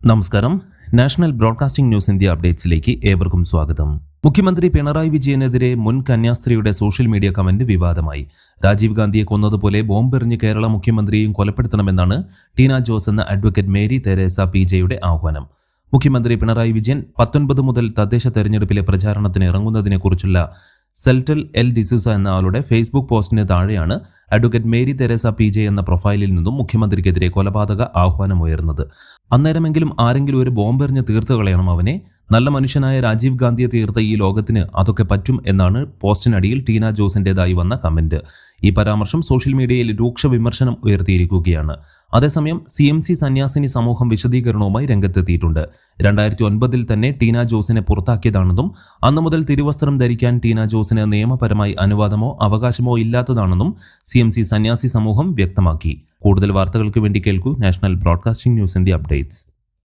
നമസ്കാരം. National broadcasting news India അപ്ഡേറ്റ്സിലേക്ക് ഏവർക്കും സ്വാഗതം. മുഖ്യമന്ത്രി പിണറായി വിജയനെതിരെ മുൻ കന്യാസ്ത്രീയുടെ സോഷ്യൽ മീഡിയ കമന്റ് വിവാദമായി. രാജീവ് ഗാന്ധിയെ കൊന്നതുപോലെ ബോംബെറിഞ്ഞ് കേരള മുഖ്യമന്ത്രിയെയും കൊലപ്പെടുത്തണമെന്നാണ് ടീന ജോസ് എന്ന അഡ്വക്കേറ്റ് മേരി തെരേസ PJ ആഹ്വാനം. മുഖ്യമന്ത്രി പിണറായി വിജയൻ 19 മുതൽ തദ്ദേശ തെരഞ്ഞെടുപ്പിലെ പ്രചാരണത്തിന് ഇറങ്ങുന്നതിനെക്കുറിച്ചുള്ള സെൽറ്റൽ എൽ ഡിസൂസ എന്ന ആളുടെ ഫേസ്ബുക്ക് പോസ്റ്റിന് താഴെയാണ് അഡ്വക്കേറ്റ് മേരി തെരേസ PJ എന്ന പ്രൊഫൈലിൽ നിന്നും മുഖ്യമന്ത്രിക്കെതിരെ കൊലപാതക ആഹ്വാനമുയർന്നത്. അന്നേരമെങ്കിലും ആരെങ്കിലും ഒരു ബോംബെറിഞ്ഞ് തീർത്തു കളയണം അവനെ. നല്ല മനുഷ്യനായ രാജീവ് ഗാന്ധിയെ തീർത്ത ഈ ലോകത്തിന് അതൊക്കെ പറ്റും എന്നാണ് പോസ്റ്റിനടിയിൽ ടീന ജോസിൻ്റെതായി വന്ന കമന്റ്. ഈ പരാമർശം സോഷ്യൽ മീഡിയയിൽ രൂക്ഷ വിമർശനം ഉയർത്തിയിരിക്കുകയാണ്. അതേസമയം CMC സന്യാസിനി സമൂഹം വിശദീകരണവുമായി രംഗത്തെത്തിയിട്ടുണ്ട്. 2009 തന്നെ ടീന ജോസിനെ പുറത്താക്കിയതാണെന്നും അന്നു മുതൽ തിരുവസ്ത്രം ധരിക്കാൻ ടീന ജോസിന് നിയമപരമായി അനുവാദമോ അവകാശമോ ഇല്ലാത്തതാണെന്നും CMC സന്യാസി സമൂഹം വ്യക്തമാക്കി. കൂടുതൽ വാർത്തകൾക്ക് വേണ്ടി കേൾക്കൂ national broadcasting news India updates.